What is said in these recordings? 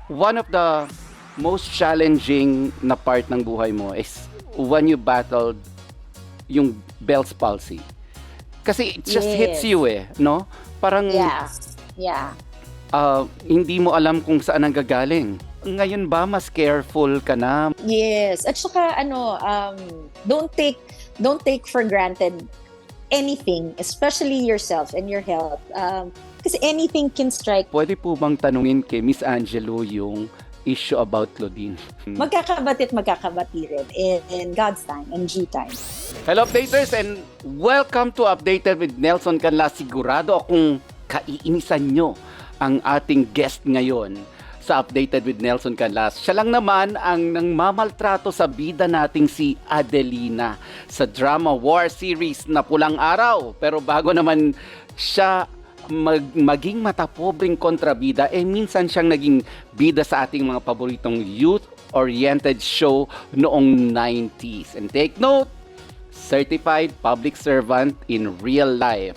one of the most challenging na part ng buhay mo is when you battled yung Bell's palsy. Kasi it just hits Yes. you no? Parang Yeah. Yeah. hindi mo alam kung saan ang gagaling. Ngayon ba mas careful ka na? Yes. At saka don't take for granted anything, especially yourself and your health. Kasi anything can strike. Pwede po bang tanungin kay Miss Angelo yung issue about Claudine? Magkakabati at magkakabati rin in God's time and due time. Hello updaters and welcome to Updated with Nelson Canlas. Sigurado akong kaiinisan nyo ang ating guest ngayon sa Updated with Nelson Canlas. Siya lang naman ang nangmamaltrato sa bida nating si Adelina sa drama war series na Pulang Araw. Pero bago naman siya maging matapobring kontrabida, minsan siyang naging bida sa ating mga paboritong youth-oriented show noong 90s. And take note, certified public servant in real life.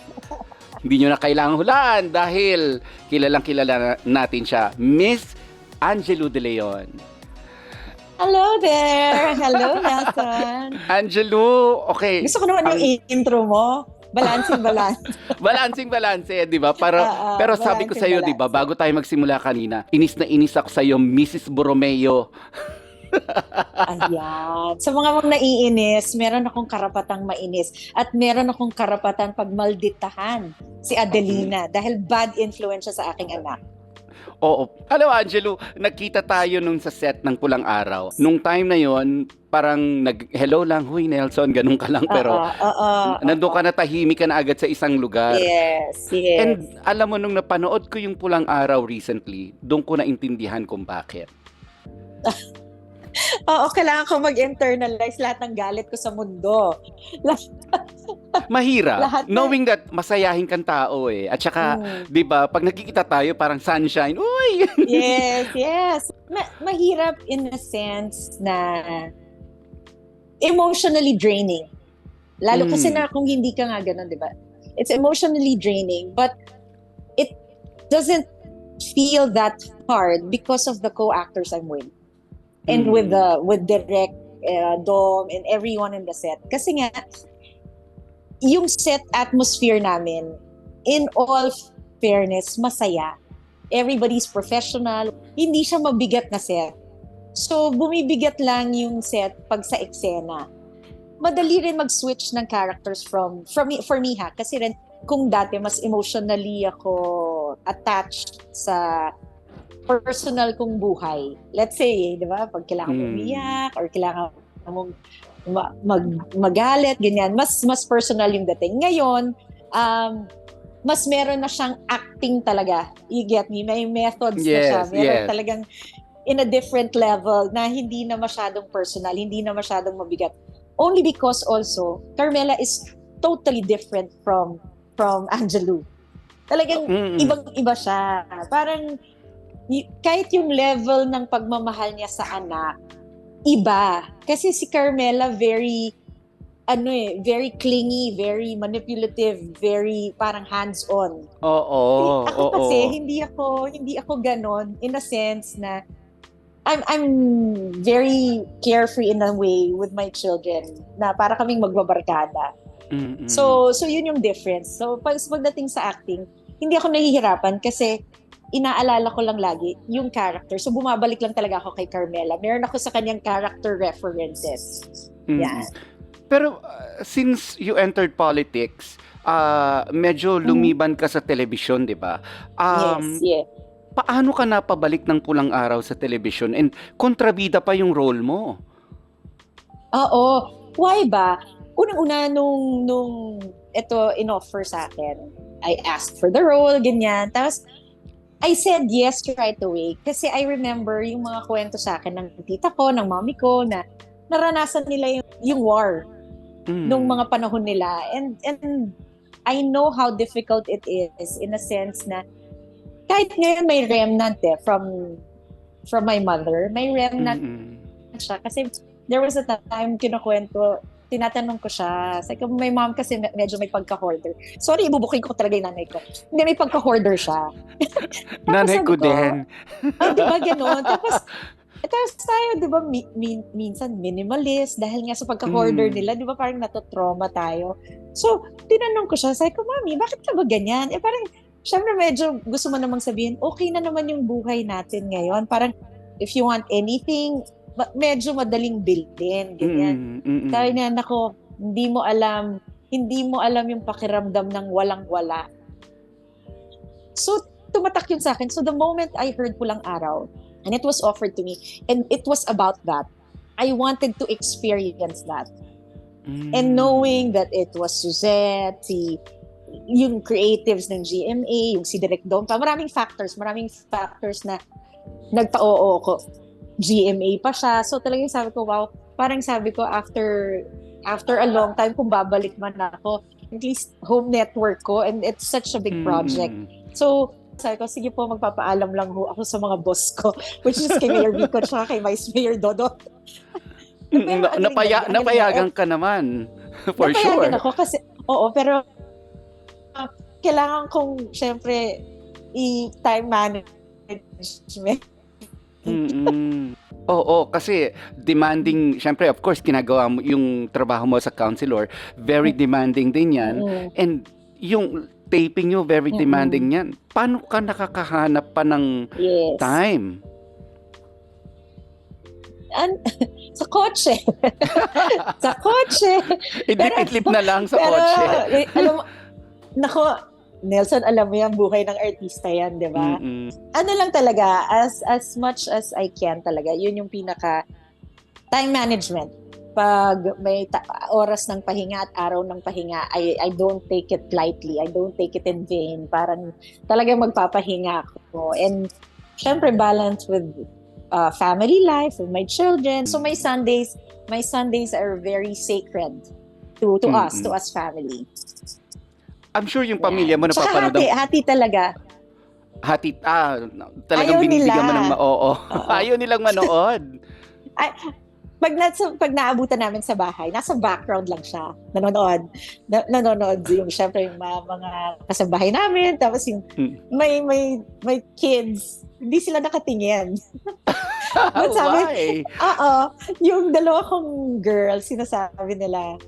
Hindi nyo na kailangang hulaan dahil kilalang kilala natin siya, Miss Angelo De Leon. Hello there! Hello, Nelson! Angelo, okay. Gusto ko naman yung intro mo. Balancing. Balancing, di ba? Pero sabi ko sa iyo, di ba, bago tayo magsimula kanina, inis na inis ako sa iyo, Mrs. Borromeo. Ayan. Sa mga naiinis, meron akong karapatang mainis at meron akong karapatan pagmalditahan si Adelina dahil bad influence siya sa aking anak. Oo. Alam, Angelo, nagkita tayo nung sa set ng Pulang Araw. Nung time na yon, parang hello lang, huy Nelson, ganun ka lang. Pero nandun ka na, tahimik ka na agad sa isang lugar. Yes. And alam mo, nung napanood ko yung Pulang Araw recently, doon ko naintindihan kung bakit. Oo, kailangan ko mag-internalize lahat ng galit ko sa mundo. Mahirap. Knowing that masayahin kang tao At saka, di ba, pag nagkikita tayo, parang sunshine. Uy! Yes. Mahirap in a sense na emotionally draining. Lalo kasi na kung hindi ka nga ganun, di ba? It's emotionally draining, but it doesn't feel that hard because of the co-actors I'm with. And with Direk, Dom, and everyone in the set. Kasi nga, yung set atmosphere namin, in all fairness, masaya. Everybody's professional. Hindi siya mabigat na set. So, bumibigat lang yung set pag sa eksena. Madali rin mag-switch ng characters for me ha. Kasi rin, kung dati mas emotionally ako attached sa personal kong buhay. Let's say, di ba, pag kailangan mong umiyak or kailangan mong magalit, ganyan, mas personal yung dating. Ngayon, mas meron na siyang acting talaga. You get me? May methods na siya. Meron talagang in a different level na hindi na masyadong personal, hindi na masyadong mabigat. Only because also, Carmela is totally different from Angelo. Talagang ibang-iba siya. Parang kahit yung level ng pagmamahal niya sa anak, iba. Kasi si Carmela very clingy, very manipulative, very parang hands-on. Ako kasi hindi ako ganon in a sense na I'm very carefree in a way with my children na para kaming magbabarkada. So yun yung difference. So pagdating sa acting, hindi ako nahihirapan kasi inaalala ko lang lagi yung character. So, bumabalik lang talaga ako kay Carmela. Meron ako sa kanyang character references. Yan. Pero, since you entered politics, medyo lumiban ka sa telebisyon, di ba? Yes. Paano ka napabalik ng Pulang Araw sa telebisyon? And kontrabida pa yung role mo. Oo. Why ba? Unang-una nung ito in-offer sa akin, I asked for the role, ganyan. Tapos, I said yes right away kasi I remember yung mga kwento sa akin ng tita ko, ng mommy ko na naranasan nila yung war nung mga panahon nila. And I know how difficult it is in a sense na kahit ngayon may remnant from my mother, may remnant siya. Kasi there was a time kinukwento tinatanong ko siya. Sabi ko, my mom kasi medyo may pagka-hoarder. Sorry, ibubuking ko talaga yung nanay ko. Hindi, may pagka-hoarder siya. Nanay sabi ko din. Di ba ganun? Tapos tayo, di ba, minsan minimalist dahil nga sa pagka-hoarder nila, di ba parang natotrauma tayo. So, tinanong ko siya, sabi ko, Mami, bakit ka ba ganyan? Parang, syempre medyo gusto mo namang sabihin, okay na naman yung buhay natin ngayon. Parang, if you want anything, medyo madaling bilhin, ganyan. Sabi niya, nako, hindi mo alam yung pakiramdam ng walang-wala. So, tumatak yun sa akin. So, the moment I heard Pulang Araw, and it was offered to me, and it was about that, I wanted to experience that. And knowing that it was Suzette, yung creatives ng GMA, yung si Direk Dom, maraming factors na nagpa-oo ko. GMA pa siya. So talagang sabi ko, wow, parang sabi ko after a long time, kung babalik man ako, at least home network ko, and it's such a big project. So sabi ko, sige po, magpapaalam lang ho ako sa mga boss ko, which is kay Mayor Vico at kay Vice Mayor Dodo. Napayagan ka naman. For sure. Napayagan ako kasi, oo, pero kailangan kong, syempre, i-time management. Oo, kasi demanding, syempre, of course, ginagawa mo yung trabaho mo sa counselor, very demanding din yan. And yung taping nyo, very demanding yan. Paano ka nakakahanap pa ng time? Sa kotse. Sa kotse. Idlip-idlip na lang sa kotse. Alam mo, nako, Nelson, alam mo yan, buhay ng artista yan, di ba? Ano lang talaga, as much as I can talaga, yun yung pinaka time management. Pag may oras ng pahinga at araw ng pahinga, I don't take it lightly. I don't take it in vain. Parang talagang magpapahinga ako. And syempre balance with family life, with my children. So my Sundays are very sacred to us family. I'm sure yung pamilya mo napapanood. Hati talaga. Talagang binibigyan mo ng Ayaw nilang manood. Pag naabutan namin sa bahay, nasa background lang siya. Nanonood yung syempre yung mga kasambahay namin, tapos yung may kids, hindi sila nakatingin. But sabi, yung dalawa kong girls, sinasabi nila,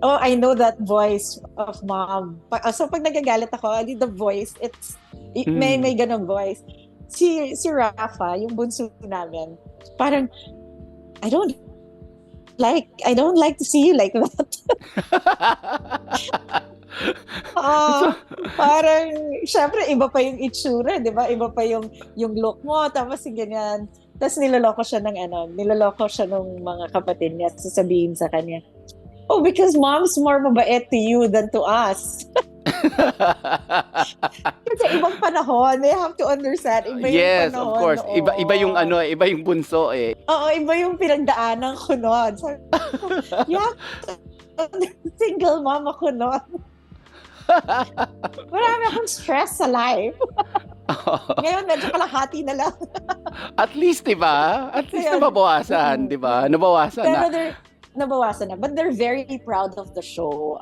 oh, I know that voice of mom. So pag nagagalit ako, the voice, may ganong voice. Si Rafa, yung bunso namin, parang, I don't like to see you like that. Parang, syempre, iba pa yung itsura, di ba? Iba pa yung look mo, tapos ganyan. Tapos niloloko siya ng mga kapatid niya, sasabihin sa kanya, oh, because mom's more mabait to you than to us. Kasi ibang panahon, they have to understand. Iba yung panahon. Yes, of course. Iba yung iba yung bunso eh. Oo, iba yung pinagdaanan ko noon. So, single mom ako noon. Marami akong stress sa life. Ngayon, medyo kalahati na lang. At least, di ba? At least nababawasan, di ba? Nabawasan na. Nabawasan na. But they're very proud of the show.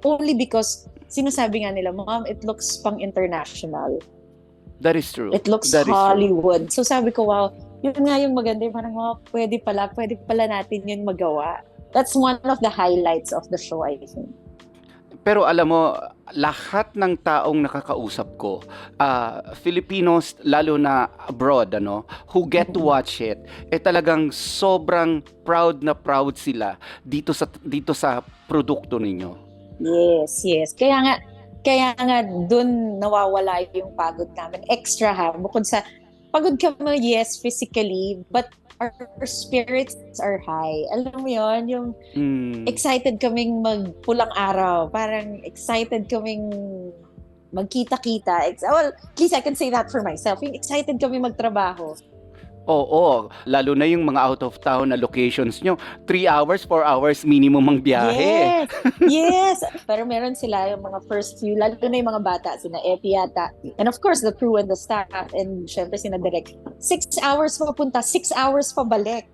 Only because sinasabi nga nila, Mom, it looks pang-international. That is true. It looks Hollywood. So sabi ko, wow, yun nga yung maganda. Parang, wow, pwede pala natin yun magawa. That's one of the highlights of the show, I think. Pero alam mo, lahat ng taong nakakausap ko, Filipinos, lalo na abroad, who get to watch it, talagang sobrang proud na proud sila dito sa produkto ninyo. Yes. Kaya nga dun nawawala yung pagod namin. Extra bukod sa pagod kami, yes, physically, but our spirits are high. Alam mo yon, yung excited kaming magpulang araw. Parang excited kaming magkita-kita. Well, at least I can say that for myself. Yung excited kami magtrabaho. Oo, lalo na yung mga out of town na locations nyo. 3 hours, 4 hours minimum ang biyahe. Yes. Pero meron sila yung mga first few, lalo na yung mga bata, sina Epi yata. And of course, the crew and the staff. And syempre sina Direk. 6 hours papunta, 6 hours pabalik.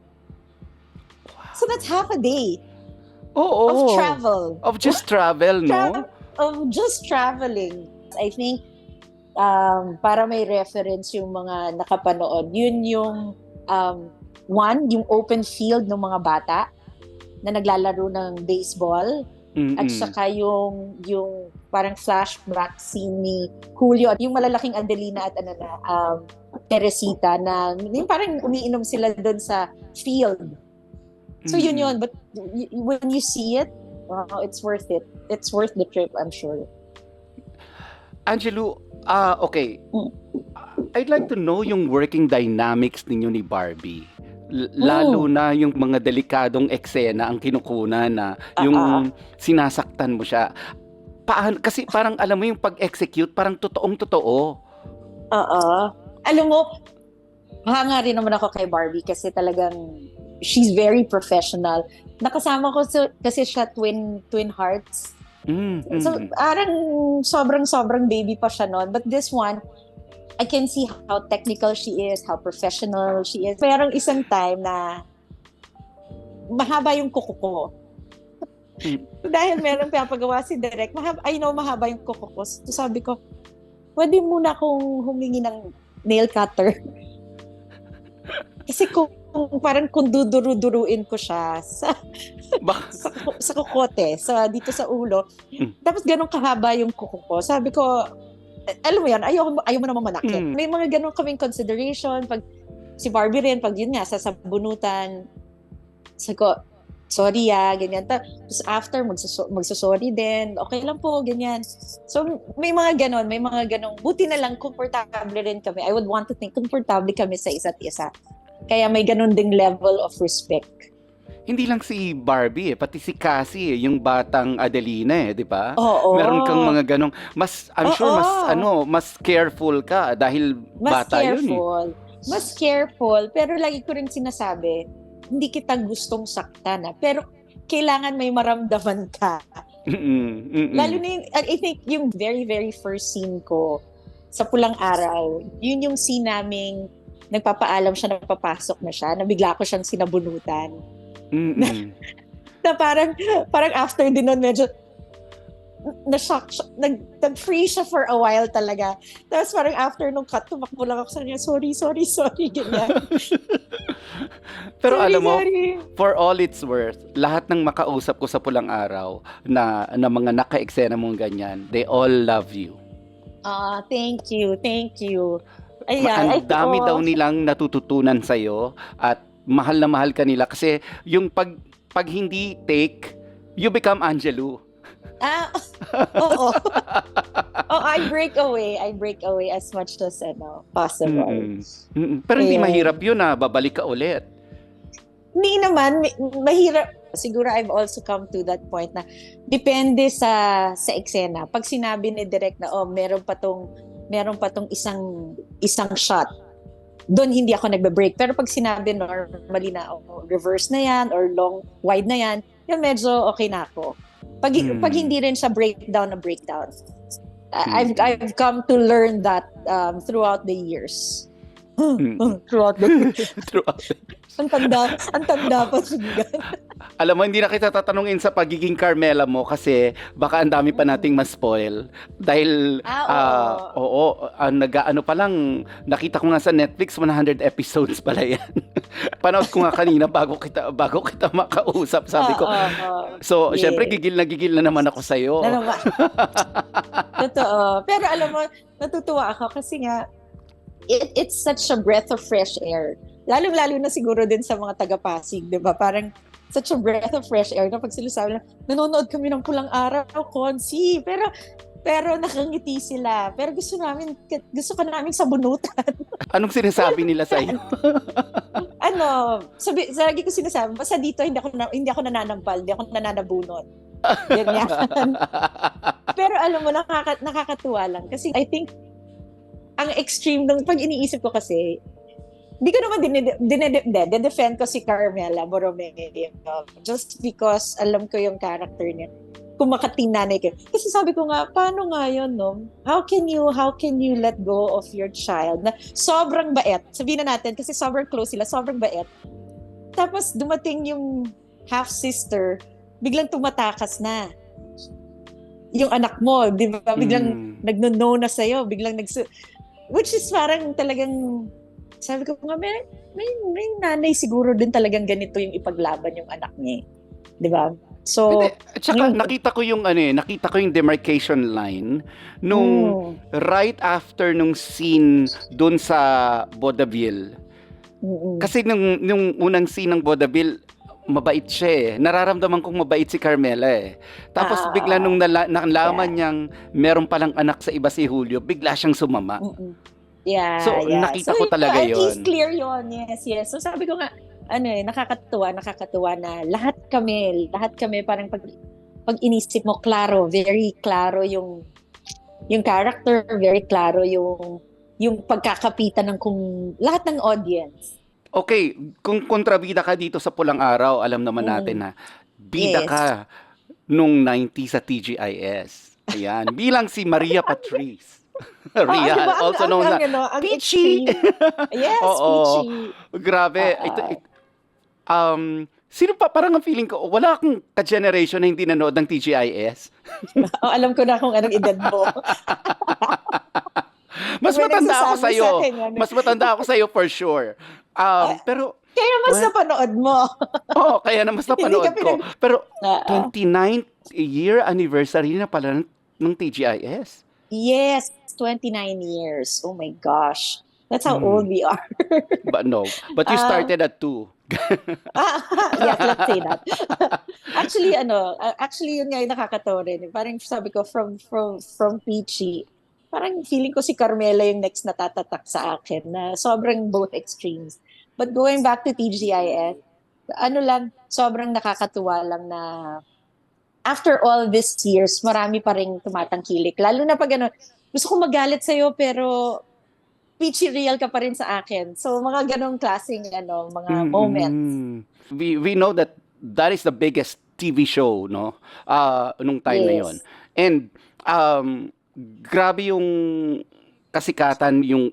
So that's half a day. Oo. of travel. Of just travel, no? Of just traveling. I think para may reference yung mga nakapanood, yun yung yung open field ng mga bata na naglalaro ng baseball. At saka yung parang flashback scene ni Julio at yung malalaking Adelina at Teresita na yung parang umiinom sila doon sa field. So yun. But when you see it, it's worth it. It's worth the trip, I'm sure. Angelo, okay. I'd like to know yung working dynamics ninyo ni Barbie. Lalo na yung mga delikadong eksena ang kinukunan na yung sinasaktan mo siya. Kasi parang alam mo yung pag-execute, parang totoong-totoo. Alam mo, hanga rin naman ako kay Barbie kasi talagang she's very professional. Nakasama ko kasi siya twin hearts. So parang sobrang baby pa siya noon. But this one, I can see how technical she is, how professional she is. Merong isang time na mahaba yung kuko ko. Dahil meron pinapagawa si Direk, mahaba yung kuko ko. So sabi ko, pwede muna akong humingi ng nail cutter. Kasi kung duduru-duruin ko siya sa kukote, dito sa ulo, tapos ganun kahaba yung kuko ko. Sabi ko, alam mo yan, ayaw mo naman manakit. May mga ganun kaming consideration. Pag si Barbie rin, pag yun nga, sa sabunutan, sabi ko, sorry ganyan. Tapos after, magsasorry din. Okay lang po, ganyan. So, may mga ganun. Buti na lang, komportable rin kami. I would want to think, komportable kami sa isa't isa. Kaya may ganun ding level of respect. Hindi lang si Barbie pati si Cassie yung batang Adelina di ba? Oo. Meron kang mga ganong I'm sure mas careful ka dahil bata yun Mas careful, pero lagi ko rin sinasabi, hindi kita gustong saktan pero kailangan may maramdaman ka. Lalo na I think yung very very first scene ko sa Pulang Araw, yun yung scene naming nagpapaalam siya na papasok na siya, na bigla ko siyang sinabunutan. Na parang after din nun, medyo na-shock siya. Nag-free siya for a while talaga. Tapos parang after nung cut, tumakbo lang ako sa kanya, sorry, ganyan. Pero alam mo, for all it's worth, lahat ng makausap ko sa Pulang Araw na mga naka-eksena mong ganyan, they all love you. Thank you. Ayan, ang dami daw nilang natututunan sa'yo at mahal na mahal ka nila kasi yung pag hindi take, you become Angelo. Oo. I break away as much as possible. Pero hindi mahirap yun babalik ka ulit. Hindi naman, mahirap. Siguro I've also come to that point na depende sa eksena. Pag sinabi ni Direk na meron pa tong isang shot, doon hindi ako nagbe-break. Pero pag sinabi normally na reverse na yan or long wide na yan, yun medyo okay na ako. Pag hindi rin siya breakdown. I've come to learn that throughout the years. Throughout the years. Ang tanda pa siya. Alam mo, hindi na kita tatanungin sa pagiging Carmela mo kasi baka ang dami pa nating ma-spoil. Dahil, nag-ano pa lang, nakita ko nga sa Netflix, 100 episodes pala yan. Panood ko nga kanina bago kita makausap, sabi ko. So, syempre, gigil na naman ako sa'yo. Totoo. Pero alam mo, natutuwa ako kasi nga, it's such a breath of fresh air. Lalo na siguro din sa mga taga-Pasig, di ba? Parang such a breath of fresh air na pag sila sabi lang, nanonood kami ng Pulang Araw, Konsi. Pero nakangiti sila. Pero gusto ka namin sabunutan. Anong sinasabi nila sa'yo? Lagi ko sinasabi, basta dito hindi ako nananampal, hindi ako nananabunot. Ganyan. Pero alam mo, nakakatuwa lang. Kasi I think, ang extreme nung pag iniisip ko kasi, hindi ko naman dinedefend ko si Carmela Borromeo just because alam ko yung character niya. Kung makatinanay ko. Kasi sabi ko nga, paano nga yun, no? How can you let go of your child na sobrang bait? Sabihin na natin, kasi sobrang close sila, sobrang bait. Tapos dumating yung half-sister biglang tumatakas na yung anak mo, di ba? Biglang nagno-no na sa'yo, biglang which is parang talagang, sabi ko nga, may nanay siguro din talagang ganito yung ipaglaban yung anak niya. Di ba? So, at saka nakita ko yung demarcation line nung right after nung scene dun sa Vaudeville. Kasi nung unang scene ng Vaudeville, mabait siya eh. Nararamdaman kong mabait si Carmela eh. Tapos bigla nung nalaman niyang meron palang anak sa iba si Julio, bigla siyang sumama. Yeah, so, nakita ko talaga yun. At least clear yun. Yes. So, sabi ko nga, nakakatuwa na lahat kami parang pag inisip mo, very klaro yung character, very klaro yung pagkakapitan ng lahat ng audience. Okay, kung kontrabida ka dito sa Pulang Araw, alam naman natin na bida ka nung 90 sa TGIS. Ayan, bilang si Maria Patrice. Rian, diba? also known na Peachy. Yes, Peachy. Grabe. Sino pa, parang ang feeling ko, wala akong ka-generation na hindi nanood ng TGIS. Alam ko na kung anong edad mo. Mas matanda ako sa'yo. Mas matanda ako sa'yo for sure. Pero kaya mas napanood mo. Kaya na mas napanood ko. Pero 29th year anniversary na pala ng TGIS. Yes, 29 years. Oh my gosh. That's how old we are. But you started at 2. Yes, let's say that. Actually yun nga yung nakakatawa rin. Parang sabi ko from Peachy, parang feeling ko si Carmela yung next na tatatak sa akin na sobrang both extremes. But going back to TGIS, sobrang nakakatuwa lang na after all these years, marami pa rin tumatangkilik. Lalo na pag gusto ko magalit sa'yo pero Peachy real ka pa rin sa akin. So mga ganong klaseng mga moments. We know that is the biggest TV show, no? Nung time na yon. And grabe yung kasikatan yung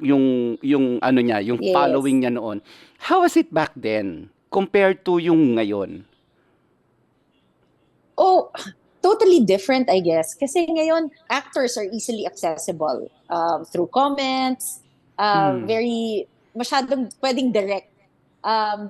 niya, yung following niya noon. How was it back then compared to yung ngayon? Oh, totally different, I guess. Kasi ngayon, actors are easily accessible through comments, masyadong pwedeng direct.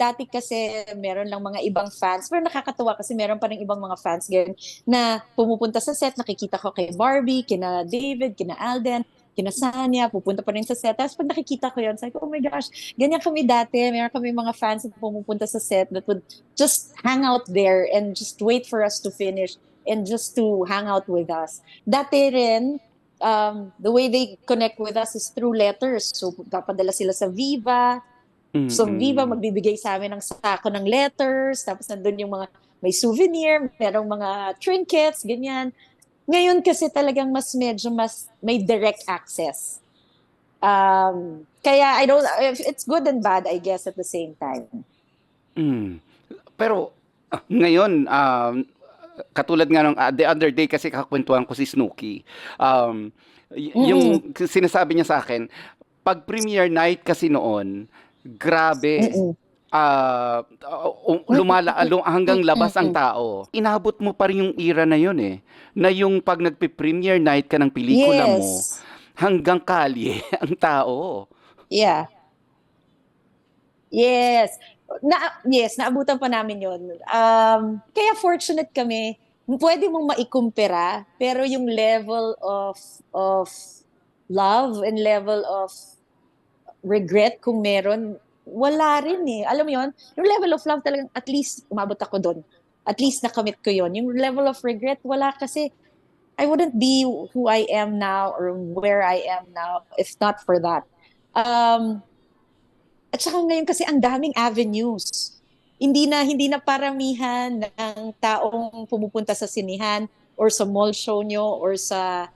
Dati kasi meron lang mga ibang fans, pero nakakatuwa kasi meron pa rin ibang mga fans ngayon na pumupunta sa set, nakikita ko kay Barbie, kina David, kina Alden, kina Sanya, pupunta pa rin sa set. Tapos pag nakikita ko yun, sabi ko, oh my gosh, ganyan kami dati. Meron kami mga fans na pumupunta sa set that would just hang out there and just wait for us to finish and just to hang out with us. Dati rin, the way they connect with us is through letters. So, papadala sila sa Viva. So, Viva magbibigay sa amin ng sako ng letters. Tapos nandun yung mga may souvenir, merong mga trinkets, ganyan. Ngayon kasi talagang mas may direct access. Kaya it's good and bad, I guess, at the same time. Pero ngayon, katulad nga nung the other day kasi kakwentuhan ko si Snooki. Yung sinasabi niya sa akin, pag premiere night kasi noon, grabe. Hanggang labas ang tao. Inabot mo pa rin yung era na yun eh. Na yung pag nagpe-premiere night ka ng pelikula mo, hanggang kalye ang tao. Yeah. Yes. Naabutan pa namin yun. Kaya fortunate kami, pwede mong maikumpira, pero yung level of love and level of regret kung meron, wala rin eh. Alam mo yun? Yung level of love talagang at least umabot ako doon. At least nakamit ko yun. Yung level of regret, wala kasi I wouldn't be who I am now or where I am now if not for that. At saka ngayon kasi ang daming avenues. Hindi na paramihan ng taong pumupunta sa sinihan or sa mall show nyo or sa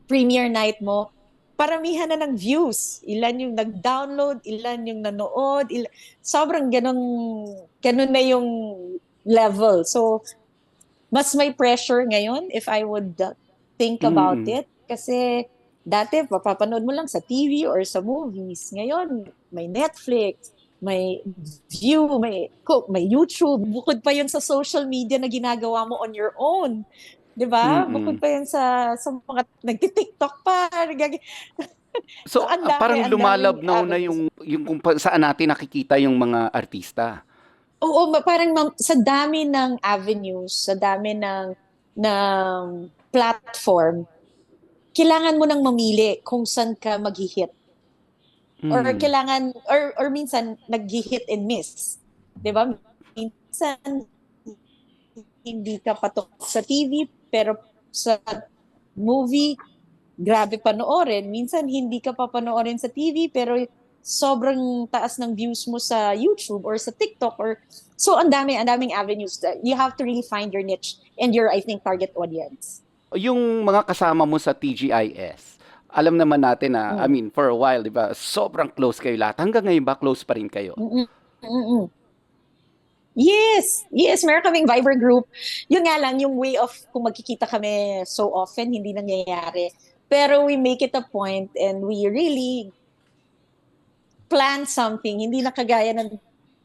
premiere night mo. Paramihan na ng views. Ilan yung nag-download, ilan yung nanood, sobrang ganun na yung level. So, mas may pressure ngayon if I would think about it. Kasi dati, papapanood mo lang sa TV or sa movies. Ngayon, may Netflix, may view, may YouTube. Bukod pa yun sa social media na ginagawa mo on your own. 'Di ba? Bukod Mm. pa yun sa mga nagti-TikTok pa. So, So, parang ang daming lumalabnaw na avenues. yung kung saan natin nakikita yung mga artista. Oo, parang sa dami ng avenues, sa dami ng platform, kailangan mo nang mamili kung saan ka mag-hit. Or Mm. kailangan, or minsan, nag-hit and miss. 'Di ba? Minsan, hindi ka patok sa TV, pero sa movie, grabe panoorin. Minsan, hindi ka papanoorin sa TV, pero sobrang taas ng views mo sa YouTube or sa TikTok. So, ang daming avenues. You have to really find your niche and your, I think, target audience. Yung mga kasama mo sa TGIS, alam naman natin na, I Mm. mean, for a while, di ba, sobrang close kayo lahat. Hanggang ngayon ba, close pa rin kayo? Mm-mm. Mm-mm. Yes, yes, meron kaming Viber group. Yun nga lang, yung way of kung magkikita kami so often, hindi nangyayari. Pero we make it a point and we really plan something. Hindi na kagaya ng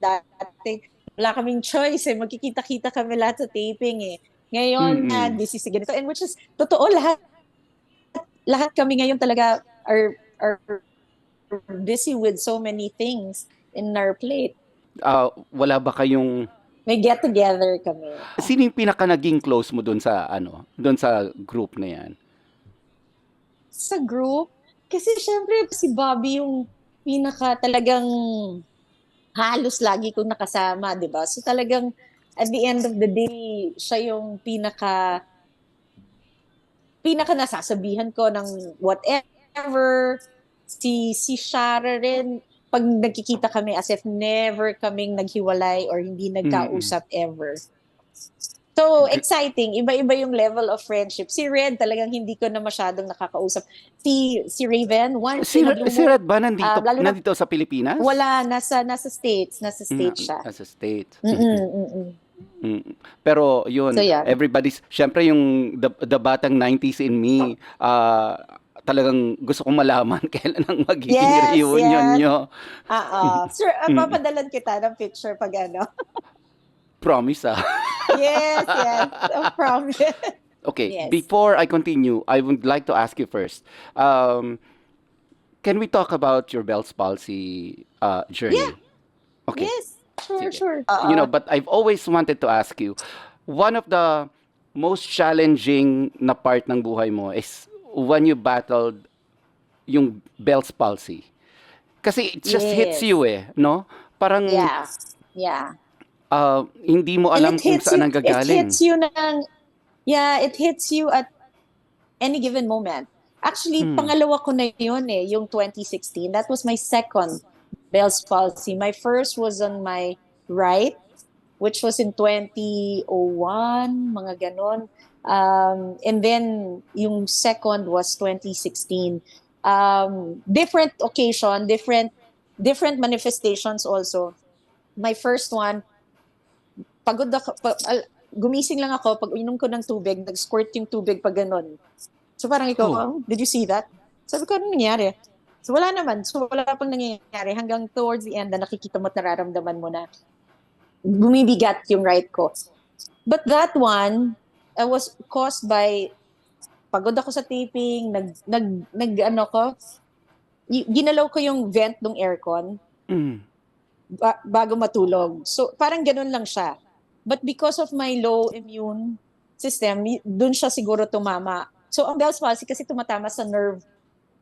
dati. Wala kaming choice eh. Magkikita-kita kami lahat sa taping eh. Ngayon na, Mm. this is ganito. And which is, totoo, lahat kami ngayon talaga are busy with so many things in our plate. Wala ba kayong May get together kami. sino yung pinaka naging close mo doon sa doon sa group na 'yan? Sa group, kasi syempre si Bobby yung pinaka talagang halos lagi kong nakasama, 'di ba? So talagang at the end of the day, siya yung pinaka nasasabihan ko ng whatever. Si Shara rin, pag nagkikita kami as if never kaming naghiwalay or hindi Mm. nagkausap ever. So, G- exciting. Iba-iba yung level of friendship. Si Red, talagang hindi ko na masyadong nakakausap. Si Raven, once Si in a blue si moon, Red ba nandito lalo na, nandito sa Pilipinas? wala, nasa States. Nasa States siya. As a state. Mm-mm, mm-mm. Mm. Pero So, yun, yeah. everybody's, syempre yung the batang 90s in me, talagang gusto kong malaman kailan ang magiging Yes, reunion yes. nyo. Sir, Mm. papadalan kita ng picture pag ano. Promise ah. Yes, yes. I promise. Okay, Yes. before I continue, I would like to ask you first. Can we talk about your Bell's palsy Yeah, journey? Okay, yes. Sure, sige. sure. But I've always wanted to ask you, one of the most challenging na part ng buhay mo is when you battled yung Bell's palsy. Kasi it just hits Yes. you no? Parang Yeah. Yeah. hindi mo And alam kung saan ang it gagaling. hits you it hits you at any given moment. Actually, Hmm. pangalawa ko na yun yung 2016. That was my second Bell's palsy. My first was on my right, which was in 2001, mga ganon. And then, yung second was 2016. Different occasion, different manifestations also. My first one, pagod ako, gumising lang ako, pag uminom ko ng tubig, nag-squirt yung tubig pag ganon. So parang ikaw, Oh. did you see that? Sabi ko, ano nangyari? So wala naman. So wala pang nangyayari hanggang towards the end na nakikita mo at nararamdaman mo na bumibigat yung right ko. But that one was caused by pagod ako sa taping, ano ko, ginalaw ko yung vent ng aircon Mm. bago matulog. So parang ganun lang siya. But because of my low immune system, dun siya siguro tumama. So ang Bell's palsy kasi tumatama sa nerve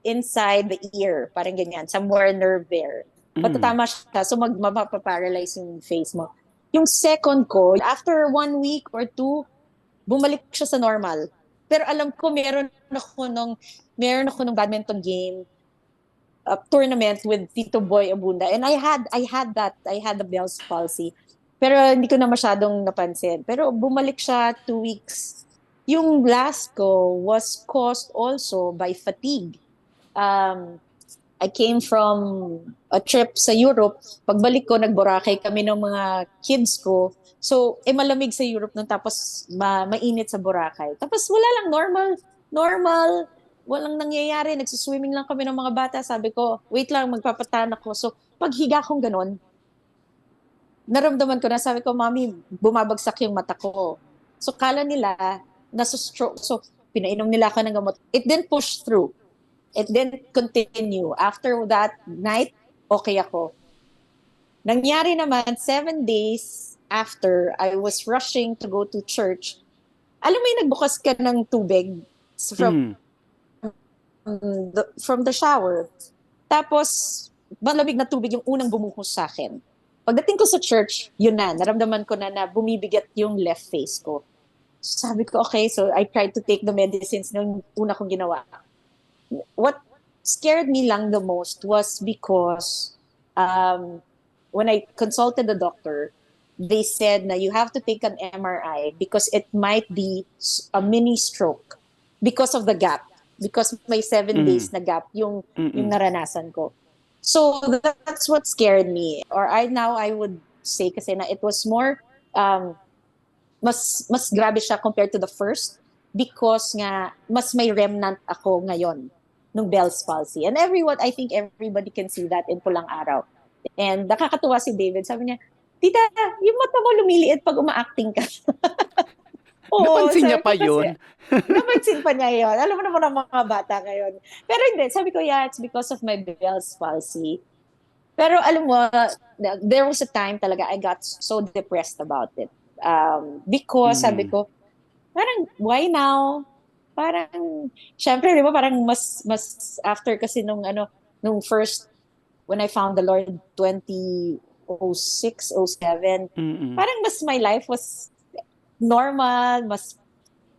inside the ear, parang ganyan, somewhere nerve there. Matatama siya, so mapaparalyze yung face mo. Yung second ko, after 1 week or 2, bumalik siya sa normal. Pero alam ko meron ako nung badminton game tournament with Tito Boy Abunda, and I had the Bell's palsy. Pero hindi ko na masyadong napansin. Pero bumalik siya 2 weeks. Yung last ko was caused also by fatigue. I came from a trip sa Europe. Pagbalik ko, nag-Boracay kami ng mga kids ko. So, malamig sa Europe nun, tapos mainit sa Boracay. Tapos wala lang, normal, walang nangyayari. Nagsuswimming lang kami ng mga bata. Sabi ko, wait lang, magpapatanak ko. So, paghiga kong ganon, naramdaman ko na, sabi ko, Mommy, bumabagsak yung mata ko. So, kala nila, nasa-stroke. So, pinainom nila ako ng gamot. It didn't push through. It didn't continue. After that night, okay ako. Nangyari naman, 7 days after, I was rushing to go to church. Alam mo yung nagbukas ka ng tubig from, from the shower. Tapos, malamig na tubig yung unang bumuhos sa akin. Pagdating ko sa church, yun na, naramdaman ko na bumibigat yung left face ko. So, sabi ko, okay, so I tried to take the medicines nung una kong ginawa. What scared me lang the most was because when I consulted the doctor, they said na you have to take an MRI because it might be a mini stroke because of the gap. Because may 7 days na gap yung naranasan ko. So that's what scared me. Or I would say kasi na it was more mas grabe siya compared to the first because nga mas may remnant ako ngayon nung Bell's palsy. And I think everybody can see that in Pulang Araw. And nakakatuwa si David, sabi niya, Tita, yung mata mo lumiliit pag uma-acting ka. Oo, napansin niya pa yun? Napansin pa niya yun. Alam mo naman ang mga bata ngayon. Pero hindi, sabi ko, yeah, it's because of my Bell's palsy. Pero alam mo, there was a time talaga I got so depressed about it. Because sabi ko, parang, why now? Parang, syempre, di ba, parang mas after kasi nung first, when I found the Lord 2006, 07, parang mas my life was normal, mas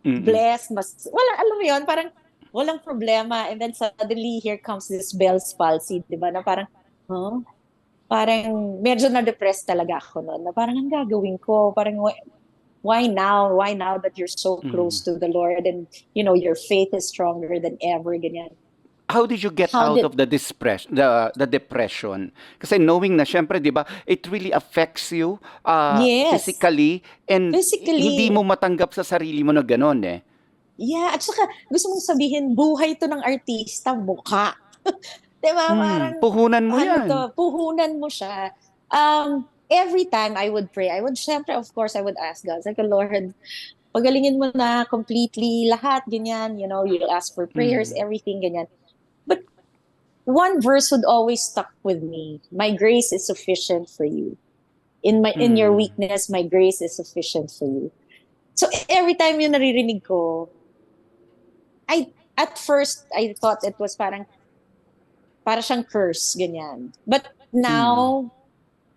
blessed, wala, alam mo yun, parang walang problema. And then suddenly, here comes this Bell's palsy, di ba, na parang, parang medyo na-depressed talaga ako noon, na parang ang gagawin ko, parang why now? Why now that you're so close to the Lord and, your faith is stronger than ever, ganyan. How did you get out of the depression? Kasi knowing na, syempre, di ba, it really affects you Yes. physically and hindi mo matanggap sa sarili mo na gano'n eh. Yeah, at saka gusto mong sabihin, buhay to ng artista, mukha. Diba? Parang, puhunan mo yan. Puhunan mo siya. Every time I would pray, syempre, of course, I would ask God, like, Lord, pagalingin mo na completely lahat, ganyan, you'll ask for prayers, everything, ganyan. But one verse would always stuck with me. My grace is sufficient for you. In your weakness, my grace is sufficient for you. So every time yung naririnig ko, at first I thought it was para siyang curse, ganyan. But now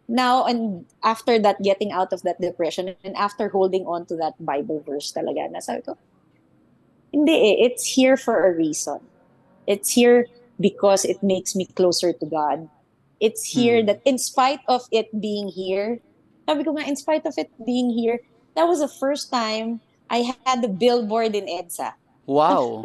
and after that, getting out of that depression and after holding on to that Bible verse talaga, nasabi ko, hindi it's here for a reason. It's here because it makes me closer to God. It's here that in spite of it being here, sabi ko nga, in spite of it being here, that was the first time I had the billboard in EDSA. Wow.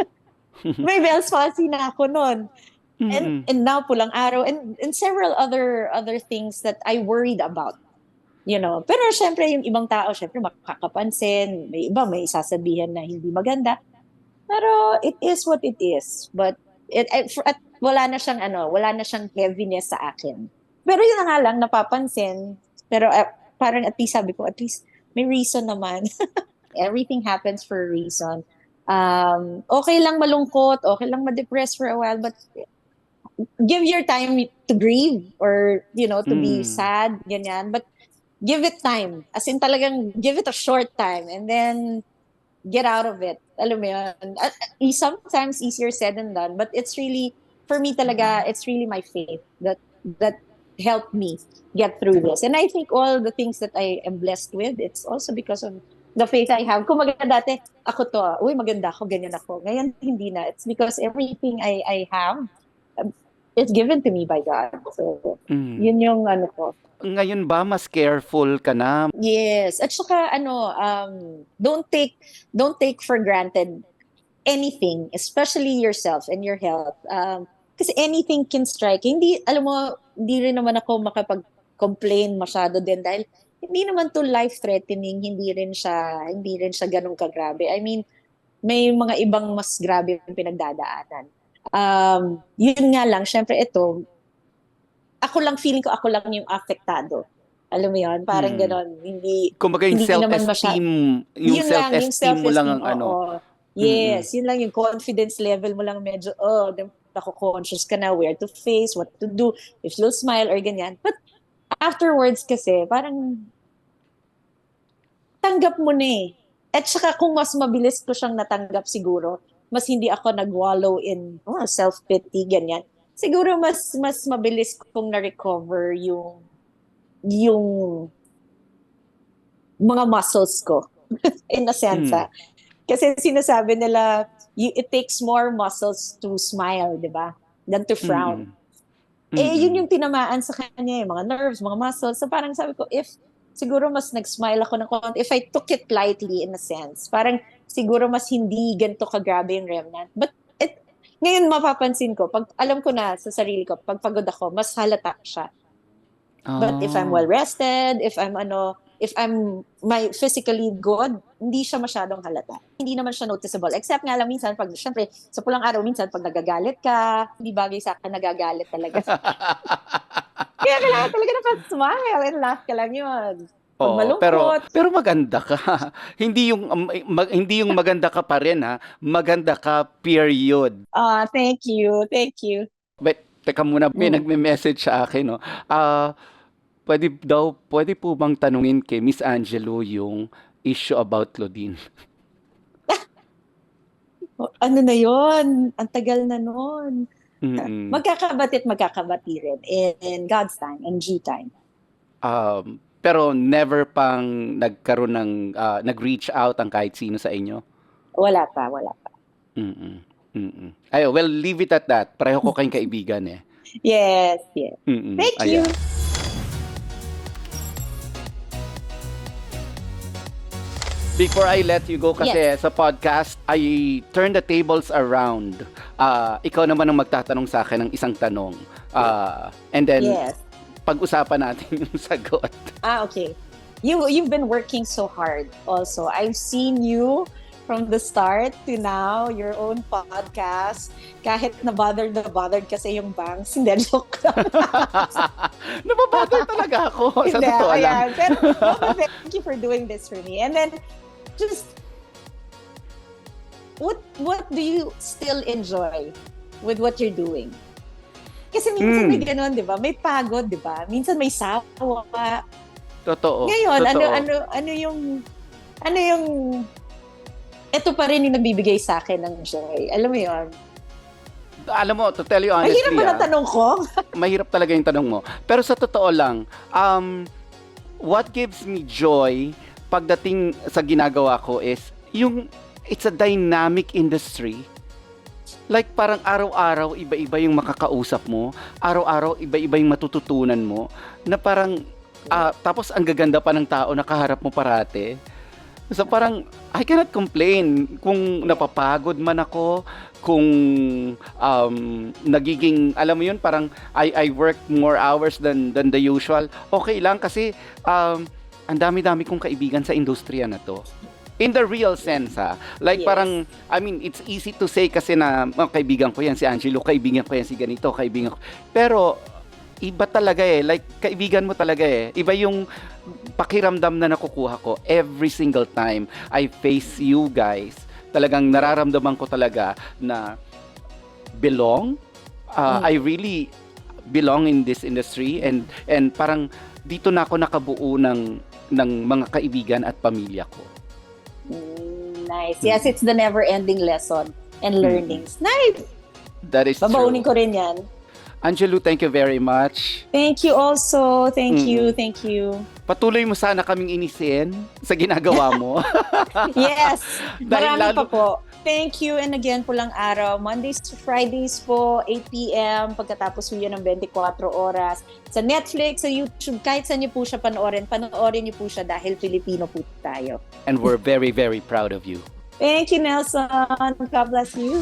May Bell's palsy na ako nun. And now Pulang Araw and several other things that I worried about. Pero syempre yung ibang tao, syempre makakapansin, may iba may sasabihin na hindi maganda. Pero it is what it is. But wala na siyang heaviness sa akin. Pero yun na nga lang, napapansin. Pero parang at least sabi ko, at least may reason naman. Everything happens for a reason. Okay lang malungkot, okay lang ma-depress for a while, but give your time to grieve or, to be sad, ganyan. But give it time. As in talagang give it a short time and then get out of it. Alam mo yun? Sometimes easier said than done, but it's really, for me talaga, it's really my faith that helped me get through this. And I think all the things that I am blessed with, it's also because of the faith I have. Kung dati, ako to, uy, maganda ako, ganyan ako. Ngayon, hindi na. It's because everything I have, it's given to me by God. So, yun yung ko. Ngayon ba, mas careful ka na? Yes. At saka, don't take for granted anything, especially yourself and your health. Kasi anything can strike. Hindi rin naman ako makapag-complain masyado din dahil hindi naman to life-threatening, hindi rin siya ganun kagrabe. I mean, may mga ibang mas grabe yung pinagdadaanan. Yun nga lang, syempre ito, feeling ko ako lang yung apektado. Alam mo yun? Parang Mm. ganon. Hindi, Kumbaga yung hindi naman self-esteem, yung yun lang, yung self-esteem mo lang ang self-esteem, ano. oo. Mm-mm. Yes, yun lang yung confidence level mo lang medyo, nako-conscious ka na where to face, what to do, if you'll smile or ganyan. But afterwards kasi, parang tanggap mo na eh. At saka kung mas mabilis ko siyang natanggap siguro, mas hindi ako nag-wallow in self-pity, ganyan. Siguro mas mabilis kong na-recover yung mga muscles ko in a sense. Mm. Kasi sinasabi nila, it takes more muscles to smile, di ba? Than to frown. Mm-mm. Yun Mm-mm. yung tinamaan sa kanya, yung mga nerves, mga muscles. So parang sabi ko, siguro mas nag-smile ako ng konti, if I took it lightly in a sense, parang siguro mas hindi ganito kagrabe yung remnant. But ngayon mapapansin ko, pag alam ko na sa sarili ko, pag pagod ako, mas halata siya. But if I'm well Oh. rested, if I'm my physically good, hindi siya masyadong halata. Hindi naman siya noticeable. Except nga lang minsan, syempre, sa pulang araw, minsan pag nagagalit ka, hindi bagay sa akin nagagalit talaga. Kaya kailangan talaga nakasmile and laugh ka lang yun. Pag Oo, pero malungkot, pero maganda ka. Hindi yung maganda ka pa rin ha. Maganda ka period. thank you, thank you. But teka muna, may Mm. nagme-message sa akin no. Pwede po bang tanungin kay Miss Angelo yung issue about Claudine? Ano na yon? Ang tagal na nun. Mm. Magkakabati at magkakabati rin in God's time, in G time. Pero never pang nagkaroon ng nag-reach out ang kahit sino sa inyo? Wala pa, wala pa. Mm. Mm. Ayo, well, leave it at that. Pareho ko kayong kaibigan eh. Yes, yes. Mm. Thank you. Ayan. Before I let you go kasi sa podcast, I turn the tables around. Ikaw naman ang magtatanong sa akin ng isang tanong. And then, Yes. pag-usapan natin yung sagot. Okay. You've been working so hard also. I've seen you from the start to now, your own podcast. Kahit na-bothered kasi yung banks. Hindi, joke lang. Nababother talaga ako. Sa Hindi, totoo lang. ayan. Pero, thank you for doing this for me. And then, just, what do you still enjoy with what you're doing? Kasi minsan may ganun, di ba? May pagod, di ba? Minsan may sawa. Totoo. Ngayon, Totoo. ano yung, ito pa rin yung nagbibigay sa akin ng joy. Alam mo yun? Alam mo, to tell you honestly, Mahirap ba na tanong ko? mahirap talaga yung tanong mo. Pero sa totoo lang, what gives me joy pagdating sa ginagawa ko is it's a dynamic industry. Like parang araw-araw iba-iba yung makakausap mo, araw-araw iba-iba yung matututunan mo, na parang tapos ang gaganda pa ng tao na kaharap mo parate. So parang I cannot complain kung napapagod man ako, kung nagiging, alam mo yun, parang I work more hours than the usual. Okay lang kasi ang dami-dami kong kaibigan sa industriya na to. In the real sense, ha? Like Yes. parang, I mean, it's easy to say kasi na kaibigan ko yan, si Angelo, kaibigan ko yan, si ganito, kaibigan ko. Pero, iba talaga eh. Like, kaibigan mo talaga eh. Iba yung pakiramdam na nakukuha ko every single time I face you guys. Talagang nararamdaman ko talaga na belong. I really belong in this industry and parang dito na ako nakabuo ng mga kaibigan at pamilya ko. Nice. Yes, it's the never-ending lesson and learnings. Nice! That is Babaunin true. ko rin yan. Angelo, thank you very much. Thank you also. Thank you. Patuloy mo sana kaming inisin sa ginagawa mo. Yes, Dahil marami pa po. Thank you. And again, pulang araw. Mondays to Fridays po, 8 p.m. Pagkatapos po yun ng 24 oras. Sa Netflix, sa YouTube, kahit saan niyo po siya panoorin niyo po siya dahil Filipino po tayo. And we're very, very proud of you. Thank you, Nelson. God bless you.